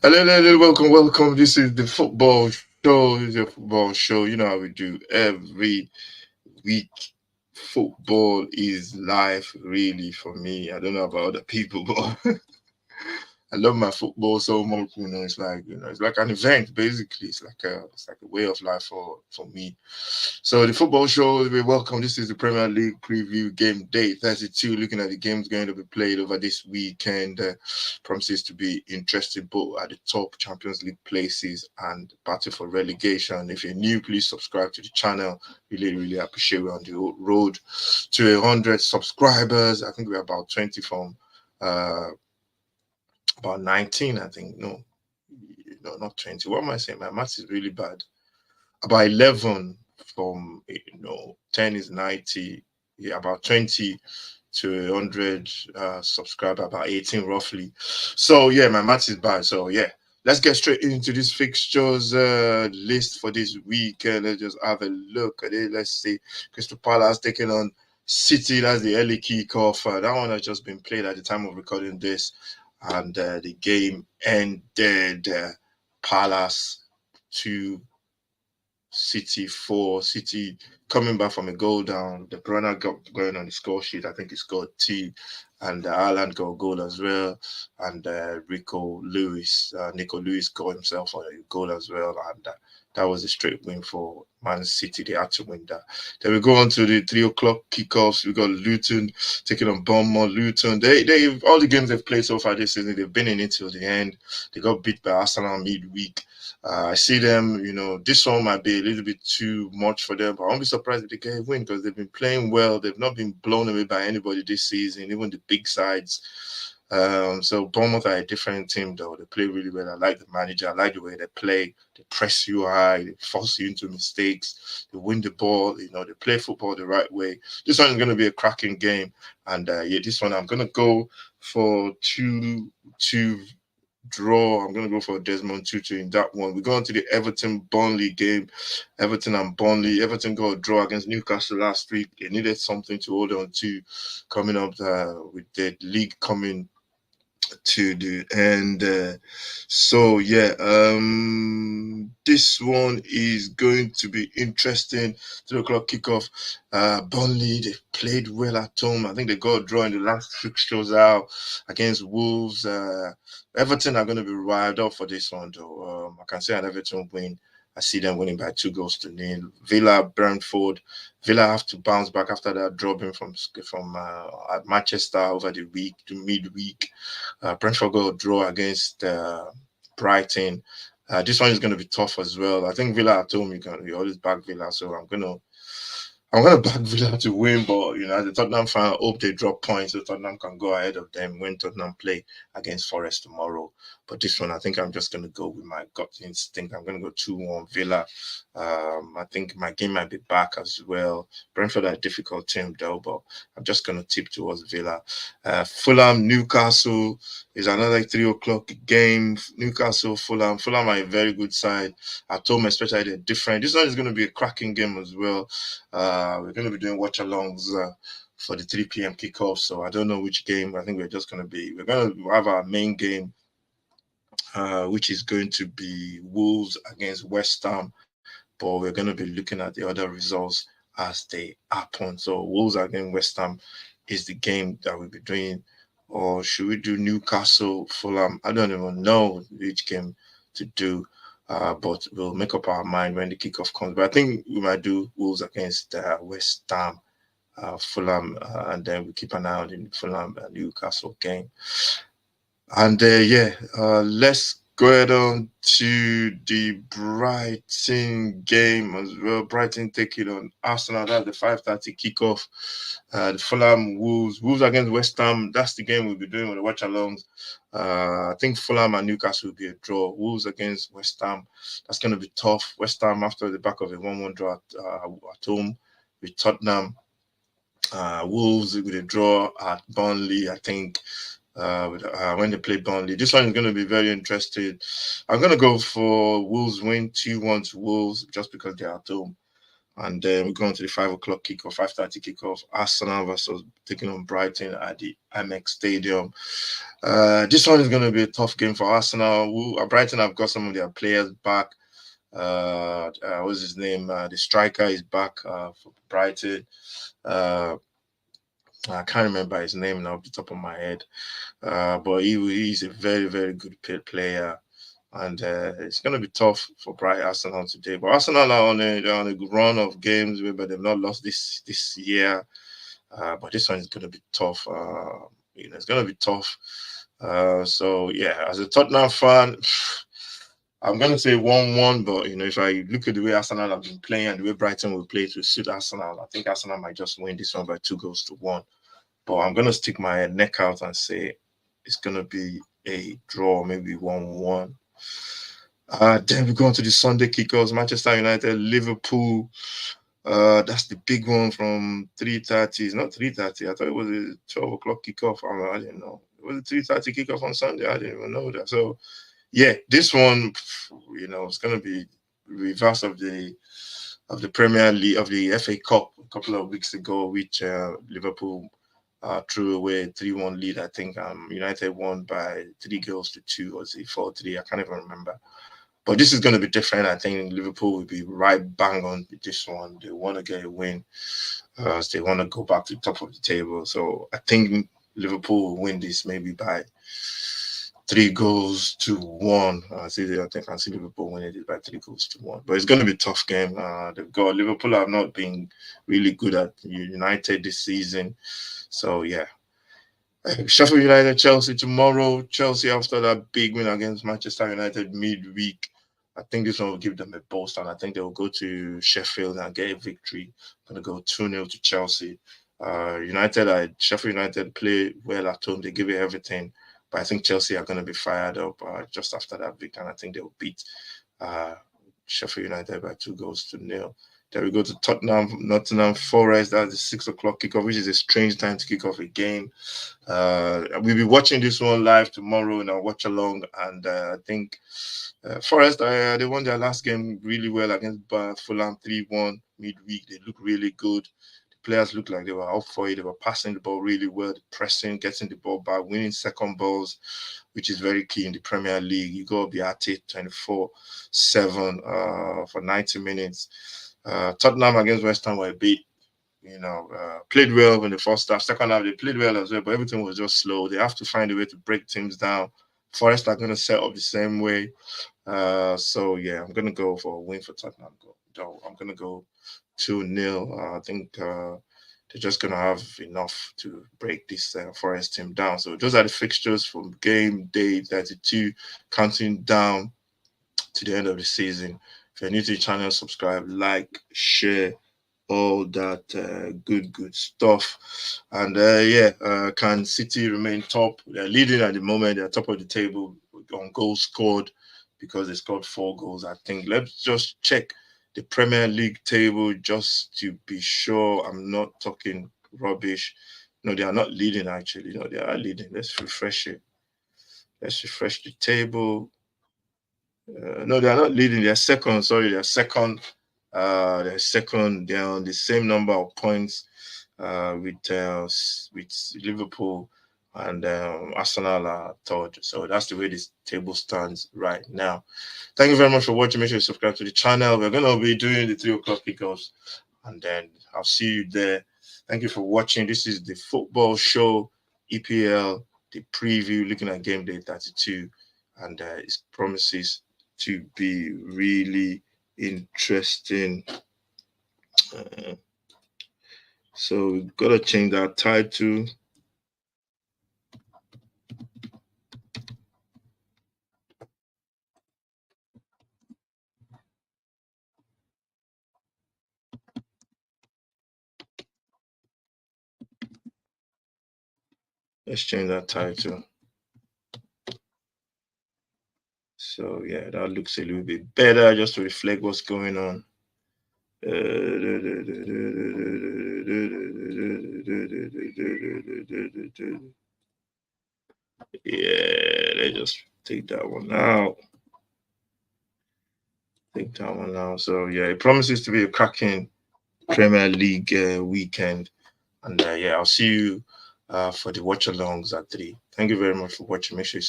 Hello, hello, welcome, welcome. This is the football show. This is a football show. You know how we do every week. Football is life, really, for me. I don't know about other people, but I love my football so much. It's like an event basically. It's like a way of life for me. So the football show we welcome. This is the Premier League preview game day 32. Looking at the games going to be played over this weekend, promises to be interesting both at the top Champions League places and battle for relegation. If you're new, please subscribe to the channel. Really appreciate we're on the road to 100 subscribers. I think we're about 20 from. About 19, I think. No, not 20. What am I saying? My maths is really bad. About 11 from, 10 is 90. Yeah, about 20 to 100 subscriber, about 18 roughly. So, yeah, my maths is bad. So, yeah. Let's get straight into this fixtures list for this week. Let's just have a look at it. Let's see. Crystal Palace taking on City. That's the early kickoff. That one has just been played at the time of recording this, and the game ended. Palace 2, City 4. City coming back from a goal down. The Bruyne got going on the score sheet. I think he scored two, and Ireland got a goal as well. And Nico Lewis got himself a goal as well. And that was a straight win for Man City. They had to win that. Then we go on to the 3 o'clock kickoffs. We got Luton taking on Bournemouth. Luton, they all the games they've played so far this season, they've been in it till the end. They got beat by Arsenal midweek. I see them, this one might be a little bit too much for them, but I won't be surprised if they get a win because they've been playing well. They've not been blown away by anybody this season, even the big sides. So Bournemouth are a different team, though. They play really well. I like the manager. I like the way they play. They press you high. They force you into mistakes. They win the ball. They play football the right way. This one is going to be a cracking game, and this one I'm going to go for 2-2 draw. I'm going to go for Desmond Tutu in that one. We go on to the Everton Burnley game. Everton and Burnley. Everton got a draw against Newcastle last week. They needed something to hold on to coming up with the league coming to the end. So yeah, this one is going to be interesting. 3 o'clock kickoff. Burnley, they played well at home. I think they got a draw in the last fixtures out against Wolves. Everton are going to be riled up for this one, though. I can say an Everton win. I see them winning by 2 goals to nil. Villa, Brentford. Villa have to bounce back after that dropping from Manchester over the week to midweek. Brentford got a draw against Brighton. This one is going to be tough as well. I think Villa at home, you always back Villa, so I'm gonna back Villa to win, but as a Tottenham fan, I hope they drop points so Tottenham can go ahead of them when Tottenham play against Forest tomorrow. But this one, I think I'm just gonna go with my gut instinct. I'm gonna go 2-1 Villa. I think my game might be back as well. Brentford are a difficult team though, but I'm just gonna tip towards Villa. Fulham, Newcastle is another 3 o'clock game. Newcastle, Fulham. Fulham are a very good side. At home, especially they're different. This one is gonna be a cracking game as well. We're going to be doing watch alongs for the 3 p.m. kickoff. So I don't know which game. I think we're going to have our main game, which is going to be Wolves against West Ham. But we're going to be looking at the other results as they happen. So Wolves against West Ham is the game that we'll be doing. Or should we do Newcastle, Fulham? I don't even know which game to do. But we'll make up our mind when the kickoff comes. But I think we might do Wolves against West Ham, Fulham, and then we keep an eye on the Fulham Newcastle game. And let's go ahead on to the Brighton game as well. Brighton taking on Arsenal. That's the 5:30 kickoff. The Fulham Wolves against West Ham. That's the game we'll be doing with the watch alongs. I think Fulham and Newcastle will be a draw. Wolves against West Ham. That's going to be tough. West Ham after the back of a 1-1 draw at home with Tottenham. Wolves with a draw at Burnley, I think. When they play Burnley, this one is going to be very interesting. I'm going to go for Wolves win 2-1 to Wolves just because they're at home. And then we're going to the 5 o'clock kickoff, 5:30 kickoff. Arsenal versus taking on Brighton at the Amex Stadium. This one is going to be a tough game for Arsenal. Brighton have got some of their players back. What's his name? The striker is back for Brighton. I can't remember his name now off the top of my head. But he's a very, very good player. And it's going to be tough for Arsenal today. But Arsenal are on a run of games where they've not lost this year. But this one is going to be tough. It's going to be tough. So yeah, as a Tottenham fan, I'm going to say 1-1. But if I look at the way Arsenal have been playing and the way Brighton will play to suit Arsenal, I think Arsenal might just win this one by 2-1. But I'm going to stick my neck out and say it's going to be a draw, maybe 1-1. Then we go on to the Sunday kickers. Manchester United, Liverpool. That's the big one from 3:30. It's not 3:30. I thought it was a 12 o'clock kickoff. I didn't know. It was a 3:30 kickoff on Sunday. I didn't even know that. So, yeah, this one, it's going to be reverse of the Premier League, of the FA Cup a couple of weeks ago, which Liverpool threw away a 3-1 lead. I think United won by 3-2 or 4-3. I can't even remember. But this is going to be different. I think Liverpool will be right bang on with this one. They want to get a win. They want to go back to the top of the table. So I think Liverpool will win this maybe by 3-1. I think I see Liverpool winning it by 3-1. But it's going to be a tough game. Liverpool have not been really good at United this season. So yeah. Sheffield United, Chelsea tomorrow. Chelsea after that big win against Manchester United midweek. I think this one will give them a boost, and I think they will go to Sheffield and get a victory. Going to go 2-0 to Chelsea. Sheffield United play well at home. They give it everything. But I think Chelsea are going to be fired up just after that victory, and I think they will beat Sheffield United by 2-0. Then we go to Nottingham Forest. That's the 6 o'clock kickoff, which is a strange time to kick off a game. We'll be watching this one live tomorrow in our watch along, and I think Forest they won their last game really well against Fulham 3-1 midweek. They look really good. The players look like they were up for it. They were passing the ball really well, pressing, getting the ball back, winning second balls, which is very key in the Premier League. You got to be at it 24/7 for 90 minutes. Tottenham against West Ham were a bit, played well in the first half. Second half, they played well as well, but everything was just slow. They have to find a way to break teams down. Forest are going to set up the same way. So, yeah, I'm going to go for a win for Tottenham. I'm going to go 2-0. I think they're just going to have enough to break this Forest team down. So those are the fixtures from game day 32, counting down to the end of the season. If you're new to the channel, subscribe, like, share, all that good stuff. And can City remain top? They're leading at the moment. They're top of the table on goals scored because they scored 4 goals. I think let's just check the Premier League table just to be sure I'm not talking rubbish. No, they are not leading actually. No, they are leading. Let's refresh it. Let's refresh the table. No, they are not leading. They're second. Sorry, they're second. They're second. They're on the same number of points with Liverpool, and Arsenal are third. So that's the way this table stands right now. Thank you very much for watching. Make sure you subscribe to the channel. We're going to be doing the 3 o'clock kickoffs, and then I'll see you there. Thank you for watching. This is the football show, EPL, the preview, looking at game day 32, and it promises to be really interesting. So we've got to change that title. Let's change that title. So yeah, that looks a little bit better just to reflect what's going on. Yeah, let's just take that one out. Take that one out. So yeah, it promises to be a cracking Premier League weekend. And yeah, I'll see you for the watch alongs at 3. Thank you very much for watching. Make sure you